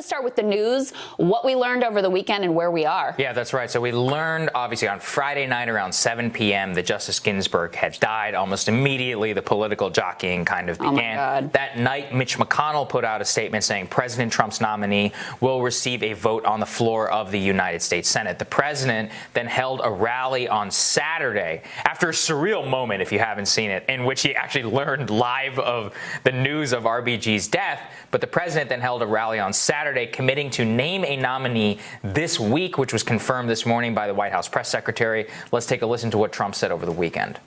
to start with the news, what we learned over the weekend and where we are. Yeah, that's right. So we learned, obviously, on Friday night around 7 p.m. that Justice Ginsburg had died. Almost immediately, the political jockeying kind of began. Oh my God. That night, Mitch McConnell put out a statement saying President Trump's nominee will receive a vote on the floor of the United States Senate. The president then held a rally on Saturday after a surreal moment, if you haven't seen it, in which he actually learned live of the news of RBG's death. But the president then held a rally on Saturday committing to name a nominee this week, which was confirmed this morning by the White House press secretary. Let's take a listen to what Trump said over the weekend.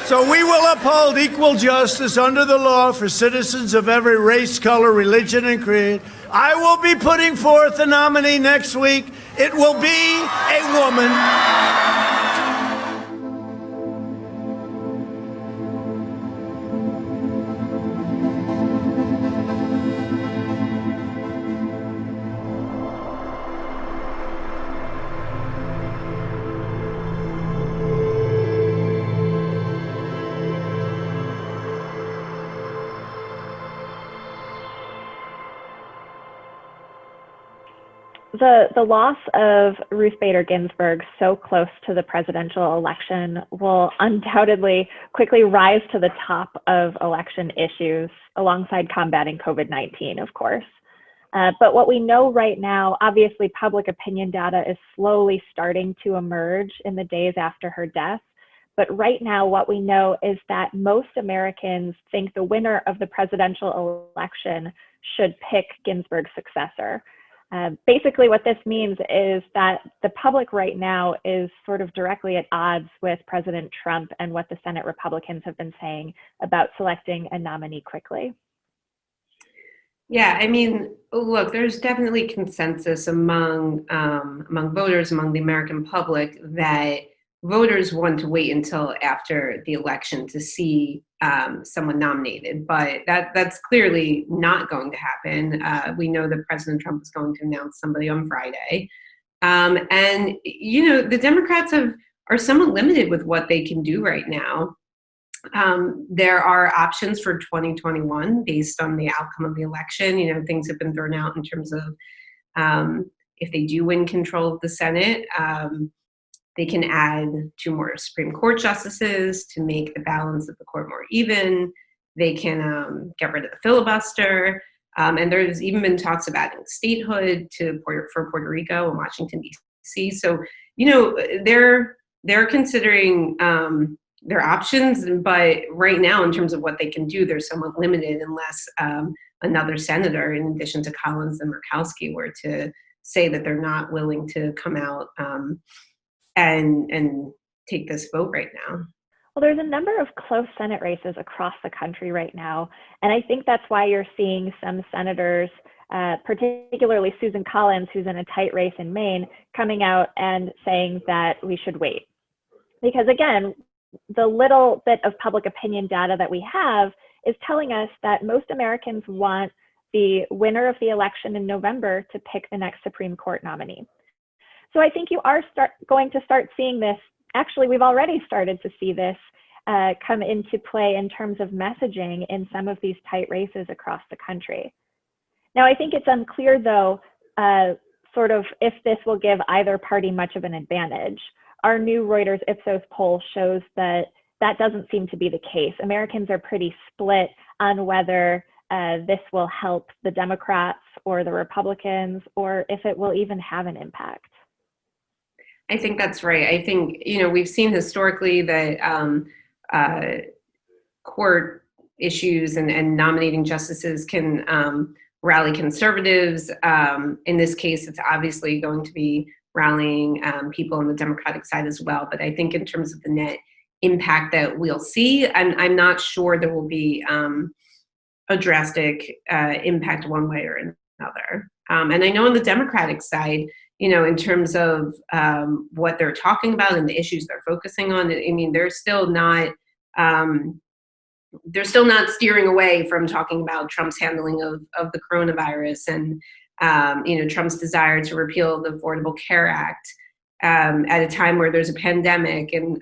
So we will uphold equal justice under the law for citizens of every race, color, religion, and creed. I will be putting forth a nominee next week. It will be a woman. The loss of Ruth Bader Ginsburg so close to the presidential election will undoubtedly quickly rise to the top of election issues alongside combating COVID-19, of course. But what we know right now, obviously public opinion data is slowly starting to emerge in the days after her death. But right now, what we know is that most Americans think the winner of the presidential election should pick Ginsburg's successor. Basically, what this means is that the public right now is sort of directly at odds with President Trump and what the Senate Republicans have been saying about selecting a nominee quickly. Yeah, I mean, look, there's definitely consensus among voters, among the American public, that voters want to wait until after the election to see someone nominated, but that's clearly not going to happen. We know that President Trump is going to announce somebody on Friday. And, you know, the Democrats are somewhat limited with what they can do right now. There are options for 2021 based on the outcome of the election. You know, things have been thrown out in terms of if they do win control of the Senate, they can add 2 more Supreme Court justices to make the balance of the court more even. They can get rid of the filibuster. And there's even been talks about adding statehood for Puerto Rico and Washington, D.C. So, you know, they're considering their options, but right now, in terms of what they can do, they're somewhat limited unless another senator, in addition to Collins and Murkowski, were to say that they're not willing to come out and take this vote right now. Well, there's a number of close Senate races across the country right now. And I think that's why you're seeing some senators, particularly Susan Collins, who's in a tight race in Maine, coming out and saying that we should wait. Because again, the little bit of public opinion data that we have is telling us that most Americans want the winner of the election in November to pick the next Supreme Court nominee. So I think you are going to start seeing this. Actually, we've already started to see this come into play in terms of messaging in some of these tight races across the country. Now, I think it's unclear, though, sort of if this will give either party much of an advantage. Our new Reuters Ipsos poll shows that that doesn't seem to be the case. Americans are pretty split on whether this will help the Democrats or the Republicans, or if it will even have an impact. I think that's right. I think, you know, we've seen historically that court issues and nominating justices can rally conservatives. In this case, it's obviously going to be rallying people on the Democratic side as well. But I think in terms of the net impact that we'll see, I'm not sure there will be a drastic impact one way or another. And I know on the Democratic side, you know, in terms of what they're talking about and the issues they're focusing on, I mean, they're still not steering away from talking about Trump's handling of the coronavirus and, you know, Trump's desire to repeal the Affordable Care Act. at a time where there's a pandemic, and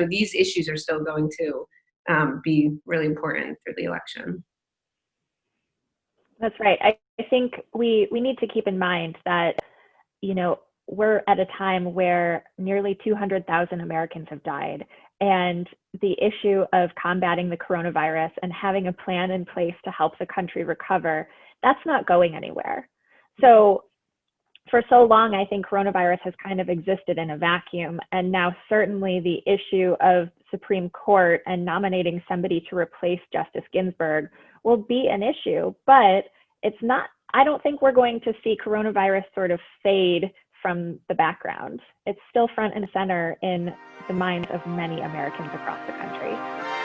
these issues are still going to be really important for the election. That's right. I think we need to keep in mind that, we're at a time where nearly 200,000 Americans have died. And the issue of combating the coronavirus and having a plan in place to help the country recover, that's not going anywhere. So for so long, I think coronavirus has kind of existed in a vacuum. And now certainly the issue of Supreme Court and nominating somebody to replace Justice Ginsburg will be an issue, but it's not, I don't think we're going to see coronavirus sort of fade from the background. It's still front and center in the minds of many Americans across the country.